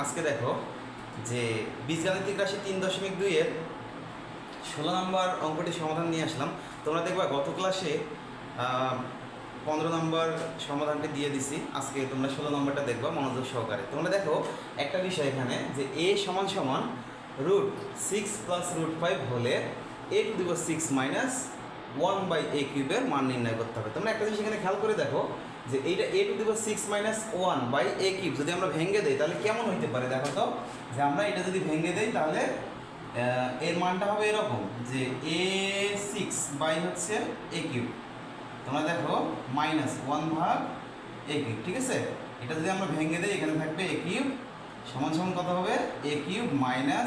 আজকে দেখো যে বীজগাণিতিক রাশি 3.2 এর 16 নম্বর অঙ্কটি সমাধান নিয়ে আসলাম। তোমরা দেখবা গত ক্লাসে 15 নম্বর সমাধানটি দিয়ে দিছি। আজকে তোমরা 16 নম্বরটা দেখবা মনোযোগ সহকারে। তোমরা দেখো একটা বিষয় এখানে যে a সমান সমান √6 + √5 হলে a⁶ - 1/a কিউবের মান নির্ণয় করতে হবে। তোমরা একটা জিনিস এখানে খেয়াল করে দেখো যে এইটা a⁶ - 1/a কিউব যদি আমরা ভেঙে দেই তাহলে কেমন হইতে পারে। দেখো তো যে আমরা এটা যদি ভেঙে দেই তাহলে এর মানটা হবে এরকম যে a6/a কিউব। তোমরা দেখো -1/a কিউব, ঠিক আছে। এটা যদি আমরা ভেঙে দেই এখানে থাকবে a কিউব সমান সমান কত হবে a কিউব - 1/a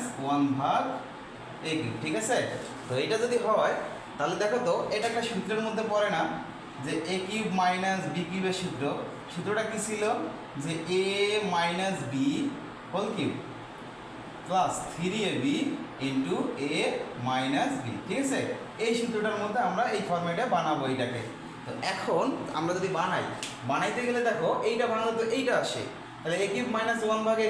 কিউব, ঠিক আছে। তো এটা যদি হয় তাহলে দেখো তো এটা একটা সূত্রের মধ্যে পড়ে না যে a কিউব - b কিউবের সূত্রটা কি ছিল যে a - b whole cube plus 3ab into a - b, ঠিক আছে। এই সূত্রটার মধ্যে আমরা এই ফর্মেটে বানাবো এইটাকে। তো এখন আমরা যদি বানাইতে গেলে দেখো এইটা ভাঙলে তো এইটা আসে, তাহলে a কিউব - 1/a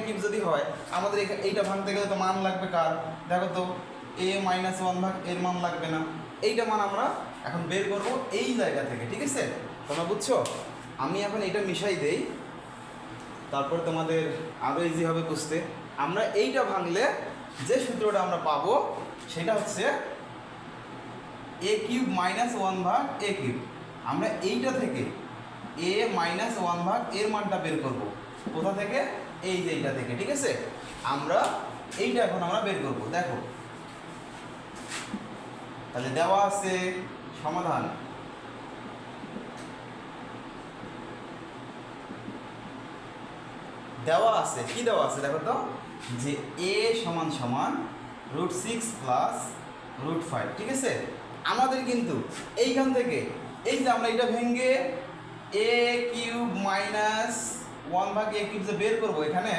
কিউব যদি হয় আমাদের এইটা ভাঙতে গেলে তো মান লাগবে কার, দেখো তো a - 1/, এর মান লাগবে না। এইটা মান আমরা এখন বের করব এই জায়গা থেকে, ঠিক আছে। তোমরা বুঝছো? আমি এখন এটা মিশাই দেই, তারপর তোমাদের আরও ইজি হবে বুঝতে। আমরা এইটা ভাঙলে যে সূত্রটা আমরা পাবো সেটা হচ্ছে a কিউব - 1/a কিউব। আমরা এইটা থেকে a - 1/, এর মানটা বের করব কোথা থেকে, এই যে এইটা থেকে, ঠিক আছে। আমরা এইটা এখন আমরা বের করব। দেখো তাহলে দেওয়া আছে সমাধান, দেওয়া আছে কি দেওয়া আছে দেখো তো যে a সমান সমান √6 + √5, ঠিক আছে। আমাদের কিন্তু এইখান থেকে এই যে আমরা এটা ভেঙে a কিউব - 1/a কিউব যে বের করবো, এখানে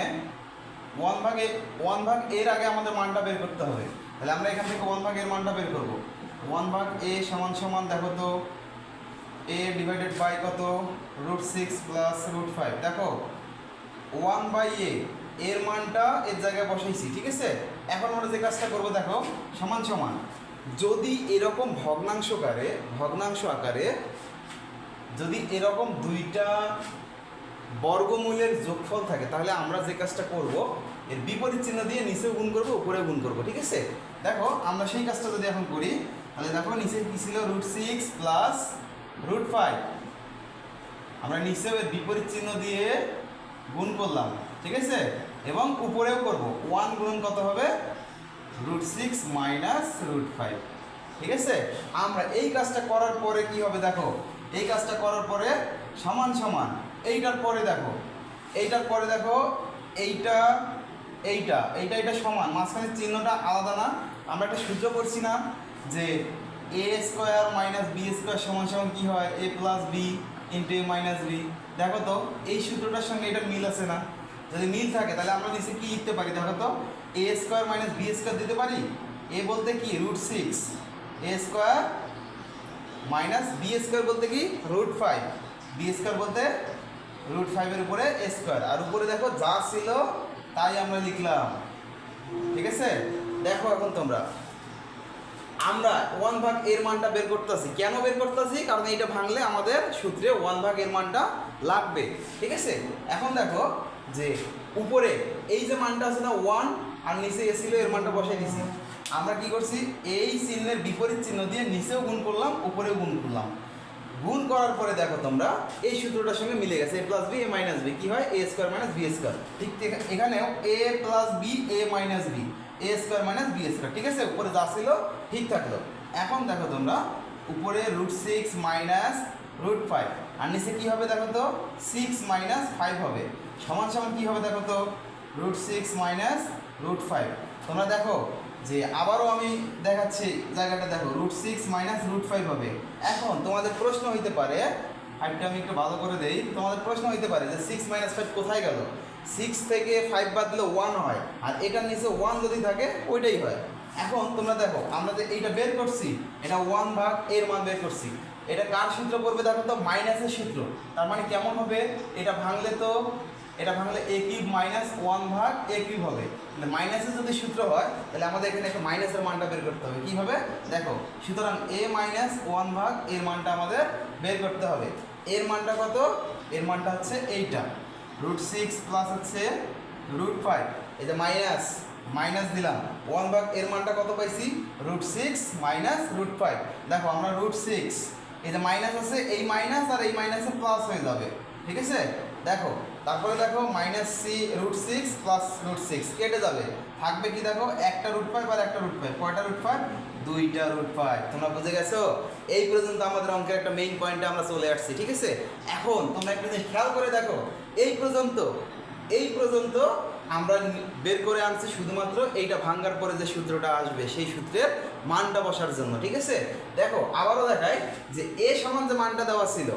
1/a এর আগে আমাদের মানটা বের করতে হবে। তাহলে আমরা এখান থেকে 1/a এর মানটা বের করবো। 1/a সমান সমান দেখো তো a ডিভাইডেড বাই কত √6 + √5। দেখো 1/a এর মানটা এর জায়গায় বসাইছি, ঠিক আছে। এখন আমরা যে কাজটা করবো দেখো সমান সমান যদি এরকম ভগ্নাংশ আকারে যদি এরকম দুইটা বর্গমূলের যোগফল থাকে তাহলে আমরা যে কাজটা করব এর বিপরীত চিহ্ন দিয়ে নিচেও গুণ করবো উপরেও গুণ করবো, ঠিক আছে। দেখো আমরা সেই কাজটা যদি এখন করি তাহলে দেখো নিচে কি ছিল √6 + √5, আমরা নিচেও এর বিপরীত চিহ্ন দিয়ে গুণ করলাম, ঠিক আছে। এবং উপরেও করব 1 গুণন কত হবে √6 - √5, ঠিক আছে। আমরা এই কাজটা করার পরে কি হবে দেখো, এই কাজটা করার পরে সমান সমান এইটার পরে দেখো এইটা এইটা এইটা এটা সমান, মাঝখানে চিহ্নটা আলাদা না। আমরা একটা সূত্র করছি না যে a² - b² সমান সমান কি হয় a + b × a - b। দেখো তো এই সূত্রটার সঙ্গে এটা মিল আছে না? যদি মিল থাকে তাহলে আমরা নিচে কি লিখতে পারি দেখো তো a² - b² দিতে পারি। a বলতে কি √6, a² - b² বলতে কি √5, b² বলতে √5 এর উপরে a², আর উপরে দেখো যা ছিল তাই আমরা লিখলাম, ঠিক আছে। দেখো এখন তোমরা আমরা 1/a এর মানটা বের করতেছি। কেন বের করতেছি? কারণ এইটা ভাঙলে আমাদের সূত্রে 1/a এর মানটা লাগবে, ঠিক আছে। এখন দেখো যে উপরে এই যে মানটা আছে না 1, আর নিচে এসেছিল এর মানটা বসাই দিছি। আমরা কি করছি এই চিহ্নের বিপরীত চিহ্ন দিয়ে নিচেও গুণ করলাম উপরেও গুণ করলাম। গুণ করার পরে দেখো তোমরা এই সূত্রটার সঙ্গে মিলে গেছে a + b a - b কি হয় a² - b²। ঠিক এখানেও a + b a - b a² - b², ঠিক আছে। উপরে যা ছিল ঠিক থাকলো। এখন দেখো তোমরা উপরে √6 - √5 আর নিচে কি হবে দেখো তো 6 - 5 হবে সমান সমান কি হবে দেখো তো √6 - √5। তোমরা দেখো যে আবারও আমি দেখাচ্ছি জায়গাটা দেখো √6 - √5 হবে। এখন তোমাদের প্রশ্ন হইতে পারে, হাইটটা আমি একটু ভালো করে দেই, তোমাদের প্রশ্ন হইতে পারে যে 6 - 5 কোথায় গেল? 6 থেকে 5 বাদ দিলে 1 হয়, আর এটার নিচে 1 যদি থাকে ওইটাই হয়। এখন তোমরা দেখো আমরা যে এইটা বের করছি এটা 1/a এর মান বের করছি, এটা কার সূত্র পড়বে দেখো তো মাইনাসের সূত্র। তার মানে কেমন হবে, এটা ভাঙলে তো এটা ভাঙলে এ কিউব মাইনাস 1 ভাগ এ কিউব হবে। তাহলে মাইনাসের যদি সূত্র হয় তাহলে আমাদের এখানে একটা মাইনাসের মানটা বের করতে হবে। কী হবে দেখো, সুতরাং এ মাইনাস 1 ভাগ এর মানটা আমাদের বের করতে হবে। এর মানটা কত? এর মানটা হচ্ছে এইটা √6 প্লাস হচ্ছে √5। এই যে মাইনাস মাইনাস দিলাম 1 ভাগ এর মানটা কত পাইছি? √6 মাইনাস √5। দেখো আমরা √6 এই যে মাইনাস আছে, এই মাইনাস আর এই মাইনাসে প্লাস হয়ে যাবে, ঠিক আছে। দেখো তারপরে দেখো মাইনাস √6 প্লাস √6 কেটে যাবে, থাকবে কি দেখো একটা √5 আর একটা √5। কয়টা √5? দুইটা √5। তোমরা বুঝে গেছো? এই পর্যন্ত আমাদের অঙ্কের একটা মেইন পয়েন্টে আমরা চলে আসছি, ঠিক আছে। এখন তোমরা একটা জিনিস খেয়াল করে দেখো, এই পর্যন্ত আমরা বের করে আনছি শুধুমাত্র এইটা ভাঙার পরে যে সূত্রটা আসবে সেই সূত্রের মানটা বসার জন্য, ঠিক আছে। দেখো আবারও দেখায় যে এ সমান যে মানটা দেওয়া ছিল,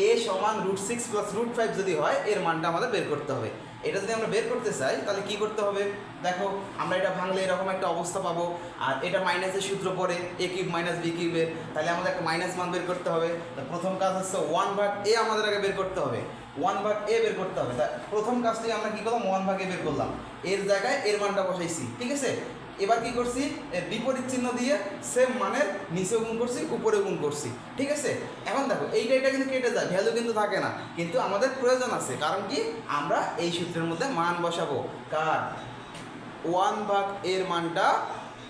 এ সমান √6 প্লাস √5 যদি হয় এর মানটা আমাদের বের করতে হবে। এটা যদি আমরা বের করতে চাই তাহলে কি করতে হবে? দেখো আমরা এটা ভাঙলে এরকম একটা অবস্থা পাবো, আর এটা মাইনাসের সূত্র পড়ে এ কিউব মাইনাস বি কিউবের, তাহলে আমাদের একটা মাইনাস মান বের করতে হবে। প্রথম কাজ হচ্ছে 1 ভাগ এ আমাদের আগে বের করতে হবে, 1 ভাগ এ বের করতে হবে। তা প্রথম কাজটি আমরা কী করলাম? 1 ভাগ এ বের করলাম, এর জায়গায় এর মানটা বসাইছি, ঠিক আছে। এবার কি করছি? এর বিপরীত চিহ্ন দিয়ে সেম মানের নিচেও গুণ করছি উপরে গুণ করছি, ঠিক আছে। এখন দেখো এইটা কিন্তু কেটে যায়, ভ্যালু কিন্তু থাকে না, কিন্তু আমাদের প্রয়োজন আছে। কারণ কি? আমরা এই সূত্রের মধ্যে মান বসাবো কার? 1 ভাগ এর মানটা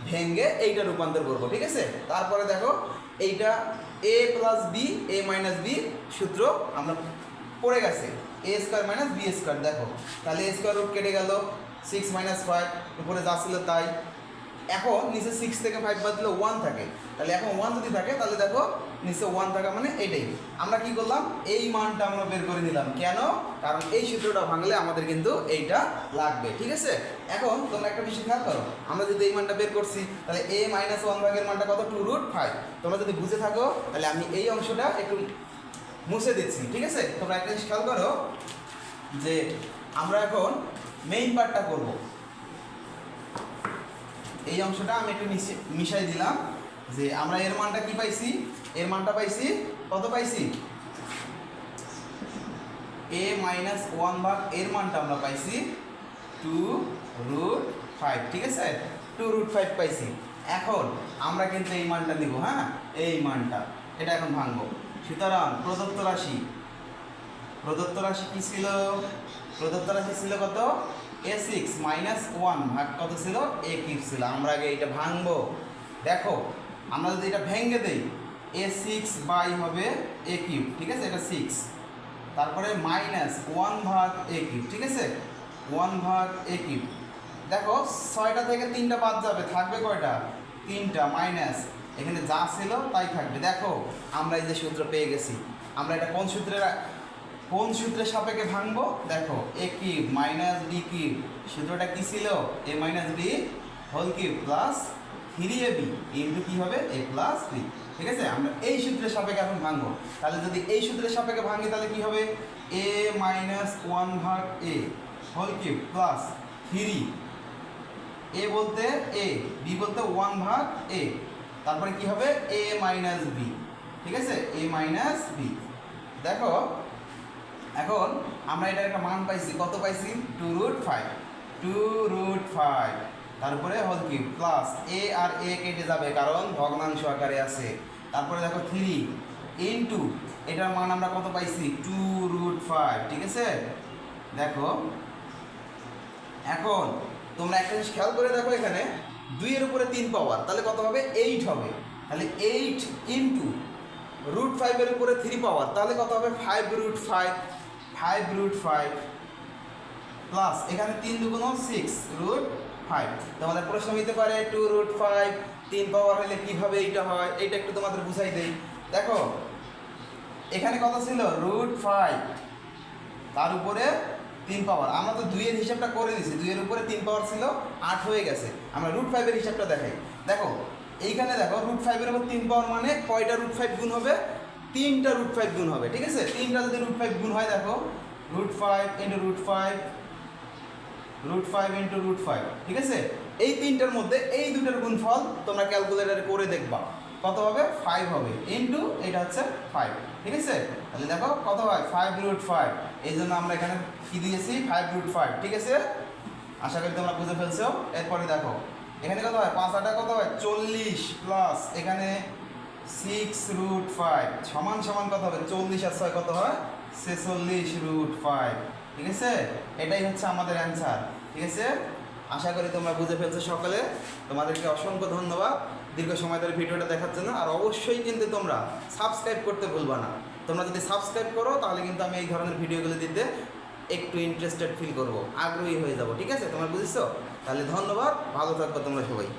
ভেঙে এইটা রূপান্তর করবো, ঠিক আছে। তারপরে দেখো এইটা এ plus B A minus B সূত্র আমরা পড়ে গেছে, এ স্কোয়ার মাইনাস বি স্কোয়ার। দেখো তাহলে এ স্কোয়ার রুট কেটে গেল, 6 মাইনাস 5 উপরে যা ছিল তাই। এখন নিচে 6 থেকে 5 বাদ দিলে 1 থাকে, তাহলে এখন 1 যদি থাকে তাহলে দেখো নিচে 1 থাকা মানে এইটাই। আমরা কি করলাম? এই মানটা আমরা বের করে নিলাম। কেন? কারণ এই সূত্রটা ভাঙলে আমাদের কিন্তু এইটা লাগবে, ঠিক আছে। এখন তোমরা একটা বিষয় খেয়াল করো, আমরা যদি এই মানটা বের করছি তাহলে এ মাইনাস 1 ভাগের মানটা কত? 2√5। তোমরা যদি বুঝে থাকো তাহলে আমি এই অংশটা একটু মুছে দিচ্ছি, ঠিক আছে। তোমরা একটা জিনিস খেয়াল করো যে আমরা এখন মেইন পার্টটা করব। এই অংশটা আমি একটু মিশাই দিলাম যে আমরা এর মানটা কি পাইছি? এর মানটা পাইছি কত পাইছি? এ মাইনাস 1 ভাগ এর মানটা আমরা পাইছি 2√5, ঠিক আছে। 2√5 পাইছি। এখন আমরা কিন্তু এই মানটা নিব, হ্যাঁ এই মানটা, এটা এখন ভাঙবো। সুতরাং প্রদত্ত রাশি কি ছিল? প্রদত্ত রাশি ছিল কত? a6 মাইনাস 1 ভাগ কত ছিল? a কিউব ছিল। আমরা আগে এটা ভাঙবো। দেখো আমরা যদি এটা ভেঙে দেই a6 বাই হবে a কিউব, ঠিক আছে, এটা 6, তারপরে মাইনাস 1 ভাগ a কিউব, ঠিক আছে, 1 ভাগ a কিউব। দেখো 6টা থেকে 3টা বাদ যাবে, থাকবে কয়টা? 3টা, মাইনাস এখানে যা ছিল তাই থাকবে। দেখো আমরা এই যে সূত্র পেয়ে গেছি। আমরা এটা কোন সূত্রের সাপেক্ষে ভাঙবো? দেখো A cube minus B cube, সূত্রটা কি ছিল? A minus B whole cube plus 3ab into কি হবে? এ প্লাস বি, ঠিক আছে। আমরা এই সূত্রের সাপেক্ষে এখন ভাঙবো। তাহলে যদি এই সূত্রের সাপেক্ষে ভাঙি তাহলে কি হবে? এ মাইনাস 1 ভাগ এ হোল কিউব প্লাস 3, এ বলতে এ, বি বলতে 1 ভাগ এ, তারপরে কি হবে? এ মাইনাস বি, ঠিক আছে, এ মাইনাস বি। দেখো এখন আমরা এটার একটা মান পাইছি, কত পাইছি? 2√5, তারপরে হোল কিউব প্লাস এ আর এ কেটে যাবে কারণ ভগ্নাংশ আকারে আছে। তারপরে দেখো 3 ইন্টু এটার মান আমরা কত পাইছি? 2√5, ঠিক আছে। দেখো এখন তোমরা একটা জিনিস খেয়াল করে দেখো, এখানে 2 এর উপরে 3 পাওয়ার, তাহলে কত হবে? 8 হবে। তাহলে 8 ইন্টু √5 এর উপরে 3 পাওয়ার, তাহলে কত হবে? 5√5 প্লাস এখানে 3 দুগুণ 6√5। তোমাদের প্রশ্ন হইতে পারে 2√5 3 পাওয়ার হলে কিভাবে এইটা হয়, এটা একটু তোমাদের বুঝাই দেই। দেখো এখানে কত ছিল? √5, তার উপরে 3 পাওয়ার। আমরা তো 2 এর হিসাবটা করে দিয়েছি, 2 এর উপরে 3 পাওয়ার ছিল 8 হয়ে গেছে। আমরা √5 এর হিসাবটা দেখাই। দেখো এইখানে দেখো √5 এর উপর 3 পাওয়ার মানে কয়টা √5 গুণ হবে? 3টা √5 গুণ হবে, ঠিক আছে। 3টা যদি √5 গুণ হয়, দেখো √5 ইন্টু √5 ইন্টু √5, ঠিক আছে। এই 3টার মধ্যে এই দুটার গুণফল তোমরা ক্যালকুলেটরে করে দেখবা কত হবে? 5 হবে ইন্টু এটা হচ্ছে 5, ঠিক আছে। তাহলে দেখো কত হয়? 5√5 এই জন্য আমরা এখানে কি দিয়েছি 5√5, ঠিক আছে? আশা করি তোমরা বুঝে ফেলছো। এরপরে দেখো এখানে কত হয়, 5 কত হয় 40 প্লাস এখানে 6√5 সমান সমান কত হবে, 40 আর 6 কত হয় 46√5, ঠিক আছে? এটাই হচ্ছে আমাদের অ্যান্সার, ঠিক আছে? আশা করি তোমরা বুঝে ফেলছো সকলে। তোমাদেরকে অসংখ্য ধন্যবাদ দীর্ঘ সময় ধরে ভিডিওটা দেখার জন্য। আর অবশ্যই কিন্তু তোমরা সাবস্ক্রাইব করতে ভুলবা না। তোমরা যদি সাবস্ক্রাইব করো তাহলে কিন্তু আমি এই ধরনের ভিডিওগুলো দিতে একটু ইন্টারেস্টেড ফিল করবো, আগ্রহী হয়ে যাব, ঠিক আছে? তোমরা বুঝেছো? তাহলে ধন্যবাদ, ভালো থাকবে তোমরা সবাই।